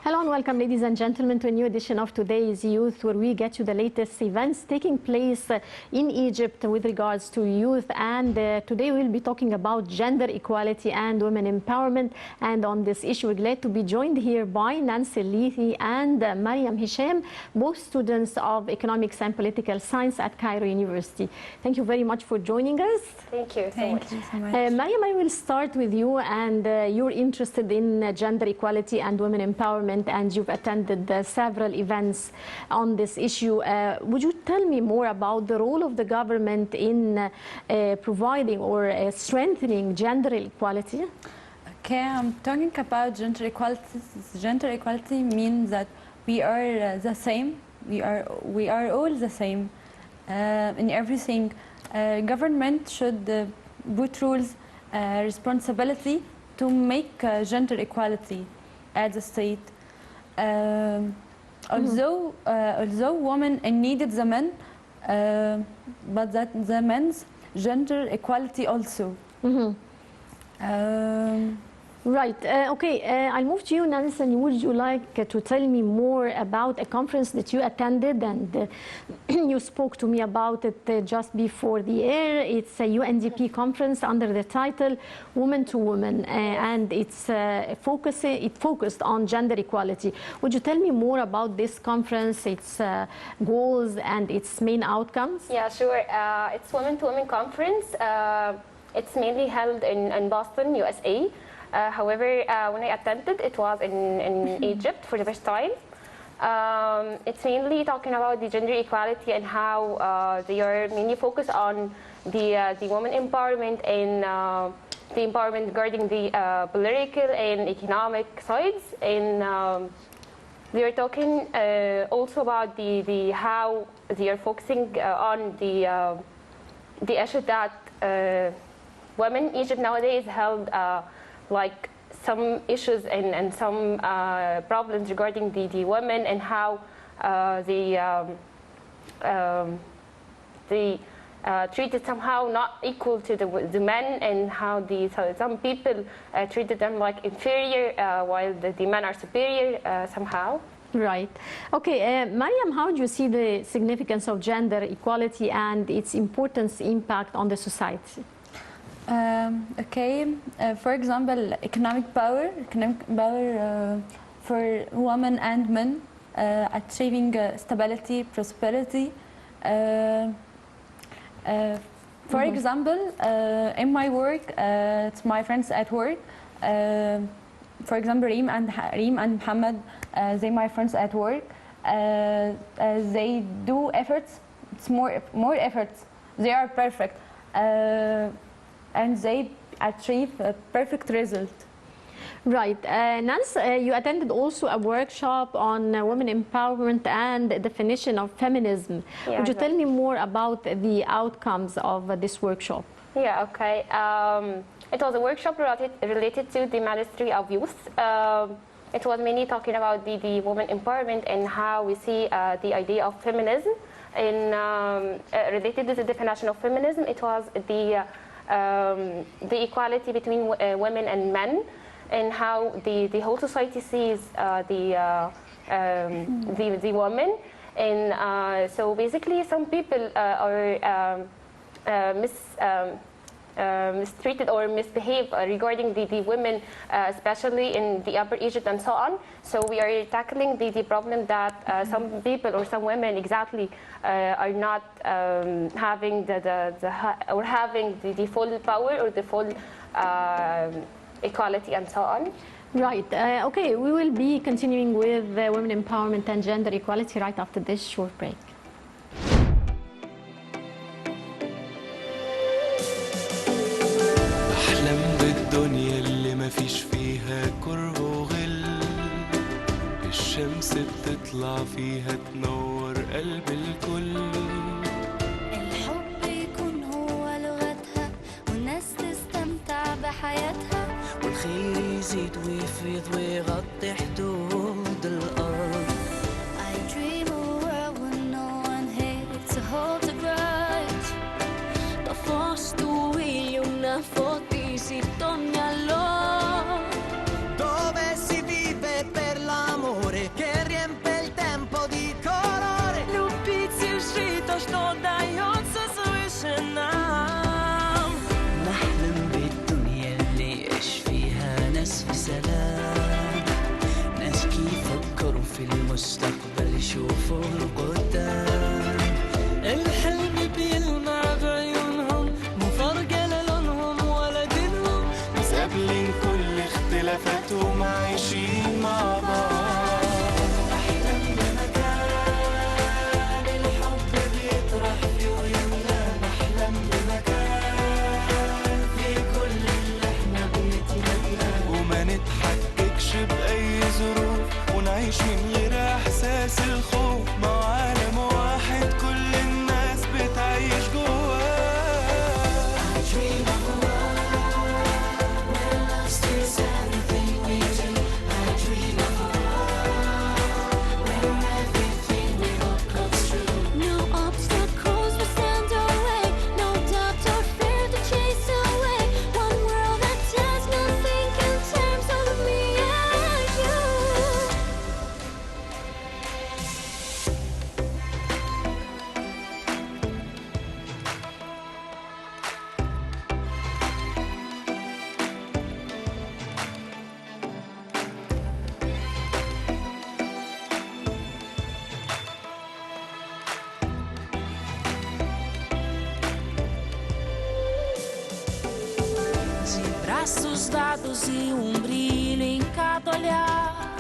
Hello and welcome, ladies and gentlemen, to a new edition of Today's Youth, where we get you the latest events taking place in Egypt with regards to youth. And today we'll be talking about gender equality and women empowerment. And on this issue, we're glad to be joined here by Nancy Leahy and Mariam Hisham, both students of Economics and Political Science at Cairo University. Thank you very much for joining us. Thank you so much. Mariam, I will start with you, and you're interested in gender equality and women empowerment, and you've attended several events on this issue. Would you tell me more about the role of the government in providing or strengthening gender equality? Okay, I'm talking about gender equality. Gender equality means that we are the same. We are all the same in everything. Government should put rules, responsibility to make gender equality at the state. Although women needed the men, but that the men's gender equality also. Right. Okay. I'll move to you, Nancy. Would you like to tell me more about a conference that you attended, and you spoke to me about it just before the air? It's a UNDP conference under the title "Woman to Woman," and it focused on gender equality. Would you tell me more about this conference, its goals, and its main outcomes? Yeah, sure. It's Woman to Woman conference. It's mainly held in Boston, USA. However, when I attended, it was in Egypt for the first time. It's mainly talking about the gender equality and how they are mainly focused on the woman empowerment and the empowerment regarding the political and economic sides. And they are talking also about the how they are focusing on the issue that women in Egypt nowadays held like some issues and some problems regarding the women, and how they treated somehow not equal to the men, and how some people treated them like inferior while the men are superior somehow. Right. Okay, Mariam, how do you see the significance of gender equality and its importance, impact on the society? Okay, for example, economic power for women and men, achieving stability, prosperity. For example, in my work, it's my friends at work. For example, Reem and Muhammad, they my friends at work. They do efforts. It's more efforts. They are perfect. And they achieve a perfect result. Right. Nancy, you attended also a workshop on women empowerment and definition of feminism. Yeah, would you tell me more about the outcomes of this workshop? Yeah, okay. It was a workshop related to the Ministry of Youth. It was mainly talking about the women empowerment and how we see the idea of feminism. And related to the definition of feminism, it was the equality between women and men, and how the whole society sees the woman. And so basically some people are mistreated or misbehave regarding the women, especially in the Upper Egypt and so on. So we are tackling the problem that some people or some women exactly are not having the full power or the full equality and so on. Right. Okay, we will be continuing with women empowerment and gender equality right after this short break. أحلم بالدنيا اللي مفيش فيها كره وغل، الشمس بتطلع فيها تنور قلب الكل. الحب يكون هو لغتها والناس تستمتع بحياتها، والخير يزيد ويفيض ويغطي حدود الأرض. I dream a world with no one here to hold the grudge. Da forstuì una fortissima allora Dove si vive per l'amore che riempie il tempo di colore. любите жить то, что дается свыше нам. نحلم بالدنيا اللي يعيش فيها ناس في سلام، ناس يفكروا في المستقبل يشوفوا القدام. الحلم بيلمع بعيونهم مو فرقة للونهم ولا دينهم، ناس قابلين كل اختلافاتهم عايشين مع بعض. أحلم بمكان الحب بيطرح في عيوننا، نحلم بمكان في كل اللي احنا بنتمناه. وما نتحككش بأي ظروف ونعيش من غير إحساس الخوف، مع عالم واحد كل الناس بتعيش جواه. I dream of a world where love steals everything we do. I dream of a world where everything we hope comes true. No obstacles will stand our way, no doubt or fear to chase away. One world that does not think in terms of me and you. De braços dados e brilho em cada olhar,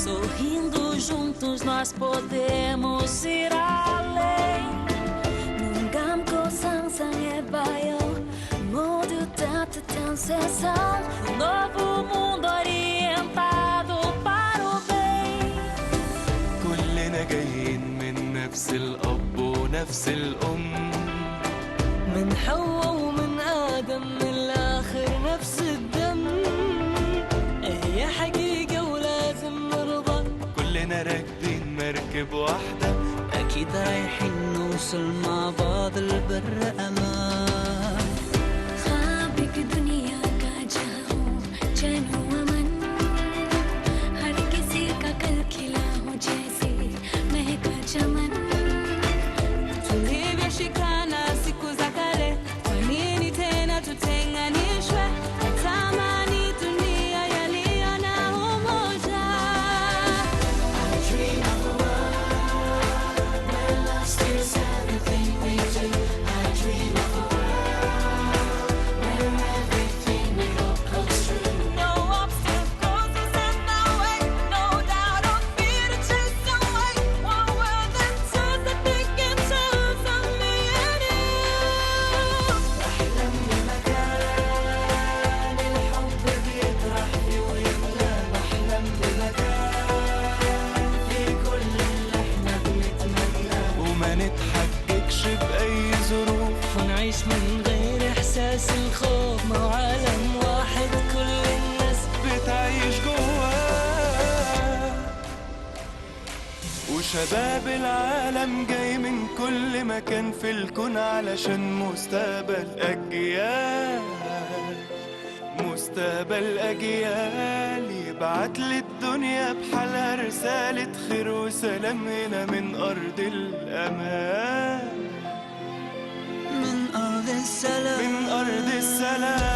sorrindo juntos nós podemos ir além. 눈 감고 상상해봐요. 모두 따뜻한 세상. Novo mundo orientado para o bem. كلنا جايين من نفس الأب ونفس الأم، من حواء ومن آدم من الآخر نفس الدم. هي حقيقة ولازم نرضى. كلنا راكبين مركب واحدة، أكيد رايحين نوصل مع بعض البر أمان. ख्वाब की दुनिया का जहाँ हो, चैन हो अमन, हर किसी का कल खिला हो जैसे महका चमन. Tulivyoshikana siku za kale, kwa nini tena tutenganishwe? Natamani dunia yaliyo na umoja. I dream of a world where love steals everything we do. I dream of a world where everything we hope comes true. No obstacles will stand our way, no doubt or fear to chase away. One world that does the think in terms of me and you. أحلم بمكان الحب بيطرح في عيوننا، نحلم بمكان في كل اللي احنا بنتمناه. وما نتحككش بأي ظروف ونعيش من غير إحساس الخوف، مع عالم واحد كل الناس بتعيش جواه. وشباب العالم جاي من كل مكان في الكون علشان مستقبل أجيال، مستقبل أجيال يبعت للدنيا بحالها رسالة خير وسلام هنا من أرض الأمان. من أرض سلام من أرض السلام.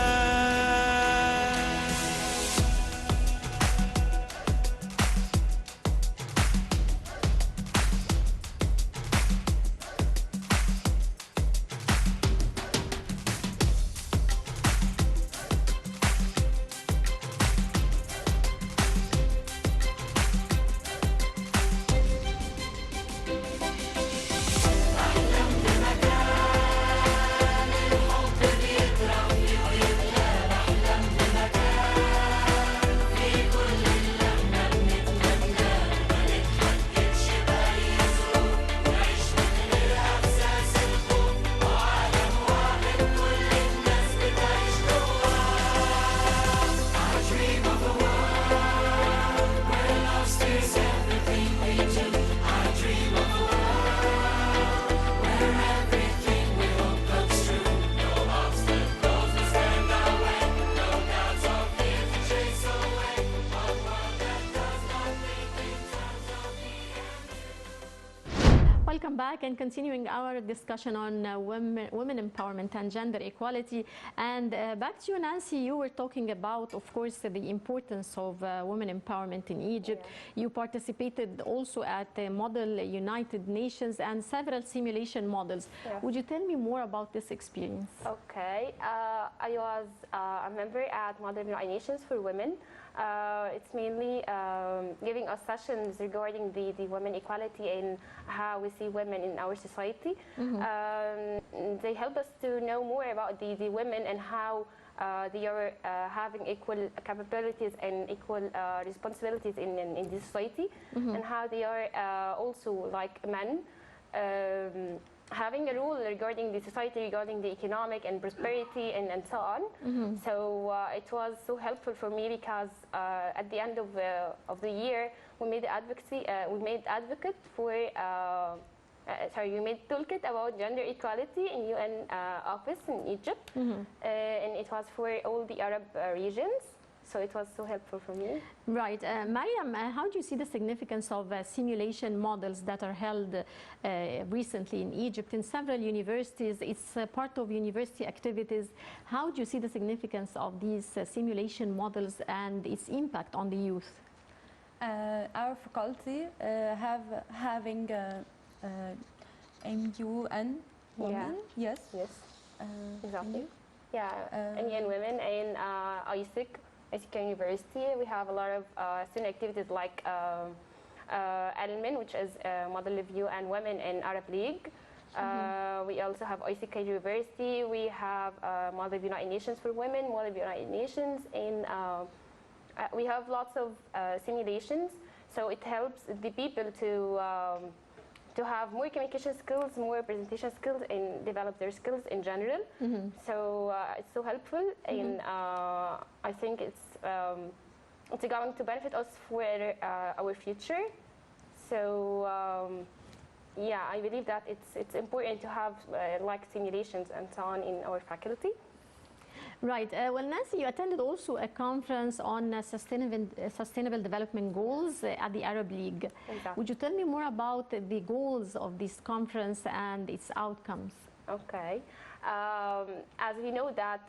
Welcome back and continuing our discussion on women empowerment and gender equality. And back to you, Nancy, you were talking about, of course, the importance of women empowerment in Egypt. You participated also at the Model United Nations and several simulation models. Yeah. Would you tell me more about this experience? Okay, I was a member at Model United Nations for Women. It's mainly giving us sessions regarding the women equality and how we see women in our society. They help us to know more about the women and how they are having equal capabilities and equal responsibilities in this society, and how they are also like men. Having a role regarding the society, regarding the economic and prosperity and so on. So it was so helpful for me because at the end of the year we made advocacy. We made advocate for. We made toolkit about gender equality in UN office in Egypt, and it was for all the Arab regions. So it was so helpful for me. Right. Mariam, how do you see the significance of simulation models that are held recently in Egypt in several universities? It's part of university activities. How do you see the significance of these simulation models and its impact on the youth? Our faculty having MUN women. Yes. Yes, exactly. you? Yeah, Indian women and ISIC University. We have a lot of student activities like Almen, which is Model Review, and Women in Arab League. We also have ISIC University. We have Model United Nations for Women, Model United Nations, and we have lots of simulations. So it helps the people to have more communication skills, more presentation skills, and develop their skills in general. So it's so helpful, and I think it's going to benefit us for our future. So yeah, I believe that it's important to have like simulations and so on in our faculty. Right. Well, Nancy, you attended also a conference on sustainable development goals at the Arab League. Exactly. Would you tell me more about the goals of this conference and its outcomes? Okay. As we know that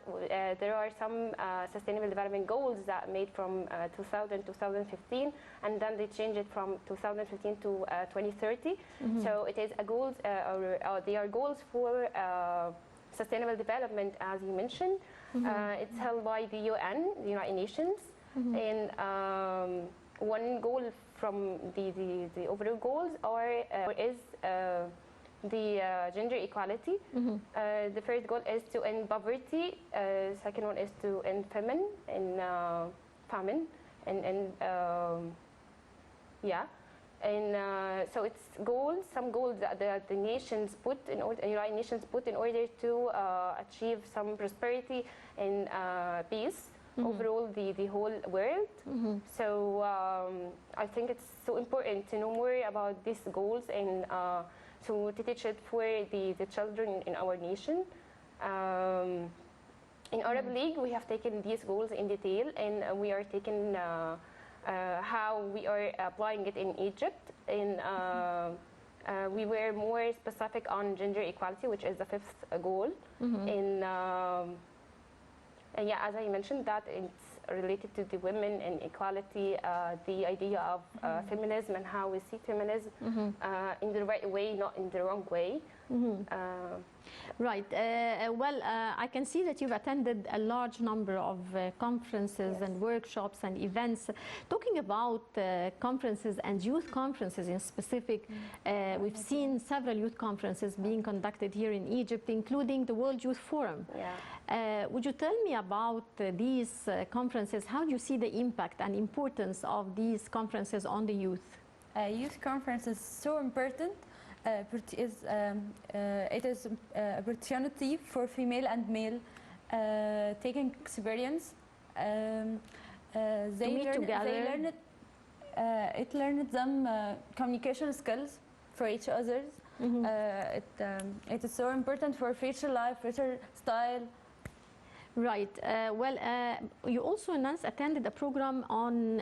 there are some sustainable development goals that made from 2015, and then they changed it from 2015 to 2030. So it is a goals, or they are goals for sustainable development, as you mentioned. It's held by the UN, the United Nations, and one goal from the overall goals is the gender equality. The first goal is to end poverty. Second one is to end famine, yeah. And so it's goals, some goals that the nations put in order, United Nations put in order to achieve some prosperity and peace overall the whole world. So I think it's so important to know more about these goals and to teach it for the children in our nation. In Arab League, we have taken these goals in detail, and we are taking how we are applying it in Egypt, and We were more specific on gender equality, which is the fifth goal. And yeah, as I mentioned, that it's related to the women and equality, the idea of feminism and how we see feminism in the right way, not in the wrong way. Right. I can see that you've attended a large number of conferences and workshops and events. Talking about conferences and youth conferences in specific, we've seen several youth conferences being conducted here in Egypt, including the World Youth Forum. Yeah. Would you tell me about these conferences? How do you see the impact and importance of these conferences on the youth? Youth conference is so important. It is opportunity for female and male taking experience. They meet together. It learned them communication skills for each other. It is so important for future life, future style. Right. You also, Nance, attended a program on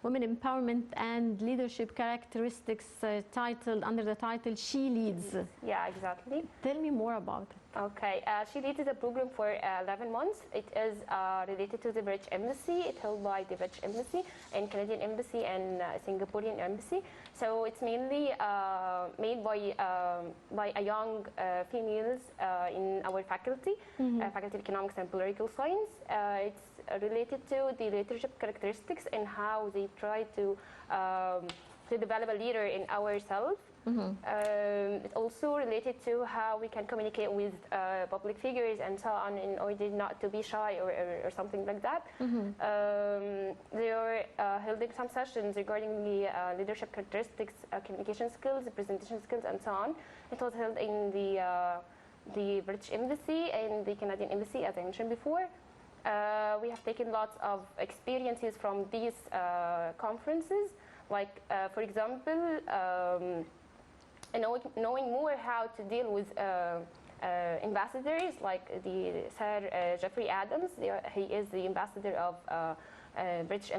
women empowerment and leadership characteristics titled under the title She Leads. Yeah, exactly. Tell me more about it. Okay, She Leads is a program for 11 months. It is related to the British Embassy. It's held by the British Embassy and Canadian Embassy and Singaporean Embassy. So it's mainly made by a young females in our faculty, Faculty of Economics and Political Science. It's related to the leadership characteristics and how they try to develop a leader in ourselves. It's also related to how we can communicate with public figures and so on in order not to be shy or something like that. They are holding some sessions regarding the leadership characteristics, communication skills, presentation skills, and so on. It was held in the British Embassy and the Canadian Embassy, as I mentioned before. We have taken lots of experiences from these conferences, like, for example, knowing more how to deal with ambassadors, like the Sir Jeffrey Adams. He is the ambassador of British.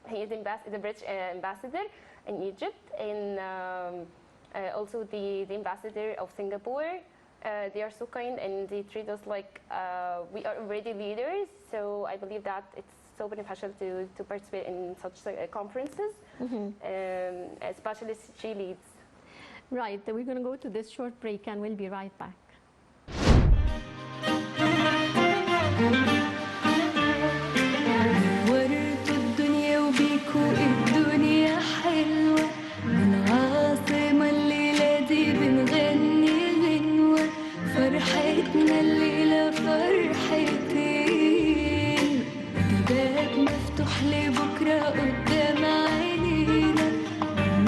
He is the British ambassador in Egypt, and also the ambassador of Singapore. They are so kind and they treat us like we are already leaders. So I believe that it's so beneficial to participate in such conferences, especially She Leads. Right. We're going to go to this short break and we'll be right back. ورثوا الدنيا وبيكوا الدنيا حلوة من عاصمة الليلة دي بنغني غنوة فرحتنا الليلة فرحتين باب مفتوح لبكرة قدام عينينا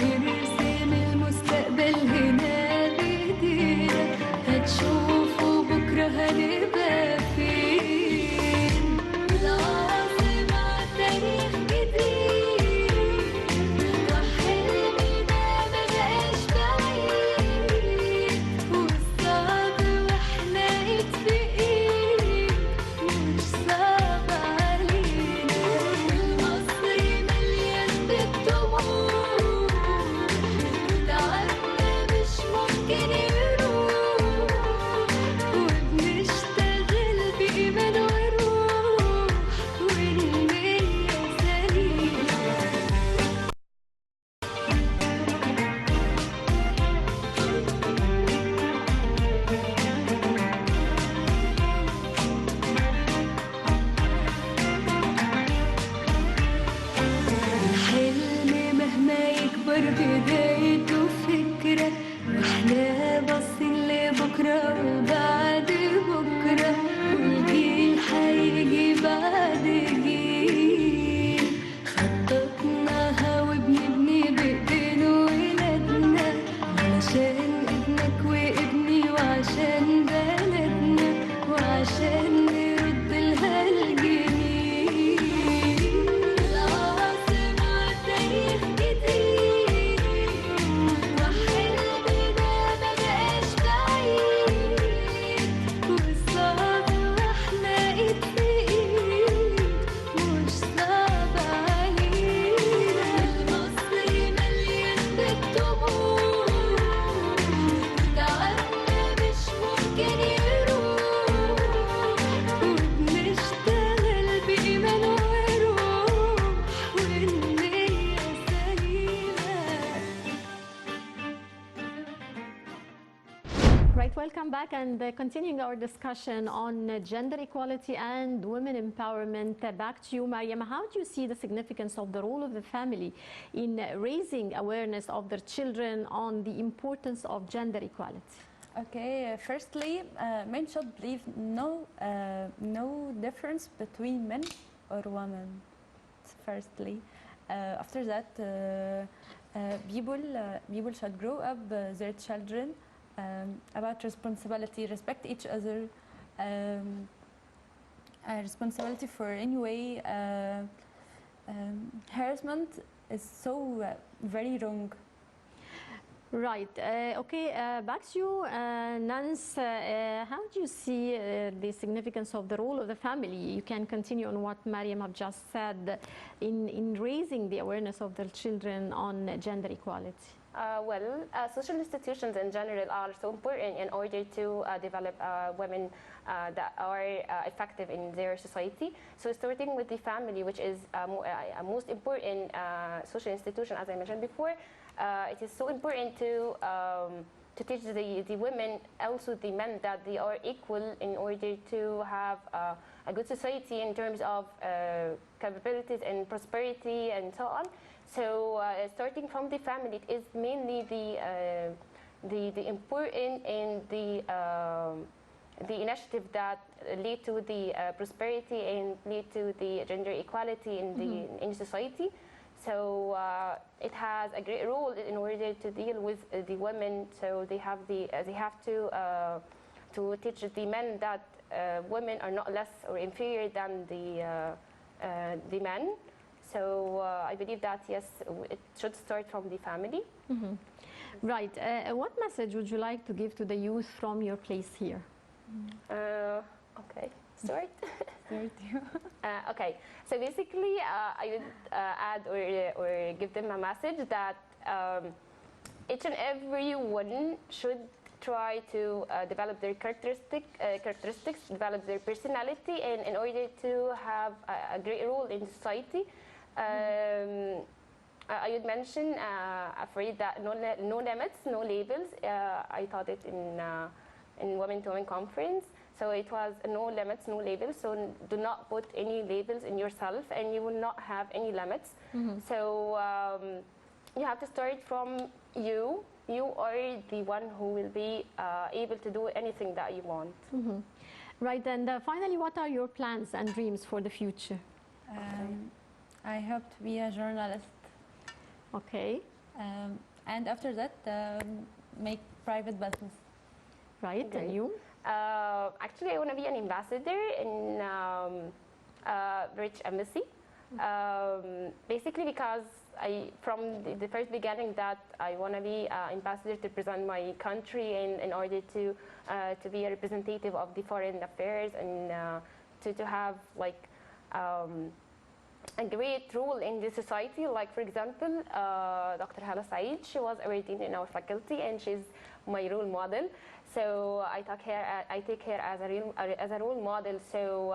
نرسم المستقبل هنا بإيدينا هتشوفوا بكرة هنبقى فين welcome back and continuing our discussion on gender equality and women empowerment. Back to you, Mariam. How do you see the significance of the role of the family in raising awareness of their children on the importance of gender equality? Okay, firstly, men should believe no difference between men or women. Firstly, after that, people should grow up their children about responsibility, respect each other, responsibility for any way. Harassment is so very wrong. Right. Okay. Back to you, Nance. How do you see the significance of the role of the family? You can continue on what Mariam have just said in raising the awareness of their children on gender equality. Social institutions in general are so important in order to develop women that are effective in their society. So starting with the family, which is a most important social institution, as I mentioned before, it is so important to teach the women, also the men, that they are equal in order to have a good society in terms of capabilities and prosperity and so on. So starting from the family, it is mainly the important and the initiative that lead to the prosperity and lead to the gender equality in society. So it has a great role in order to deal with the women. So they have to teach the men that women are not less or inferior than the men. So I believe that yes, it should start from the family. Right. What message would you like to give to the youth from your place here? Okay, start. Okay, so basically I would add or give them a message that each and every one should try to develop their characteristics, develop their personality, and in order to have a great role in society. I would mention afraid that no limits, no labels. I taught it in Women to Women conference. So it was no limits, no labels. So do not put any labels in yourself, and you will not have any limits. So you have to start from you. You are the one who will be able to do anything that you want. Right. And finally, what are your plans and dreams for the future? I hope to be a journalist. Okay. And after that, make private business. Right. Okay. And you? Actually, I want to be an ambassador in British Embassy. Basically, because from the first beginning, that I want to be ambassador to represent my country, and in order to be a representative of the foreign affairs, and to have like a great role in the society. Like for example, Dr. Hala Said, she was ordained in our faculty, and she's my role model. So I take her as a role model. So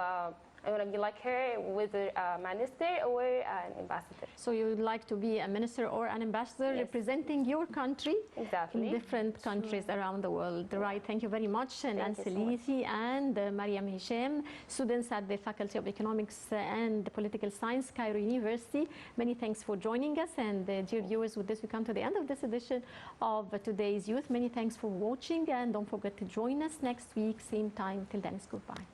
I want to be like her, whether a minister or an ambassador. So you would like to be a minister or an ambassador, Yes. representing your country Exactly. in different countries around the world. Right. Thank you very much, Nancy you so much. Leahy and Mariam Hisham, students at the Faculty of Economics and Political Science, Cairo University. Many thanks for joining us. And dear viewers, with this we come to the end of this edition of Today's Youth. Many thanks for watching, and don't forget to join us next week, same time. Till then, it's goodbye.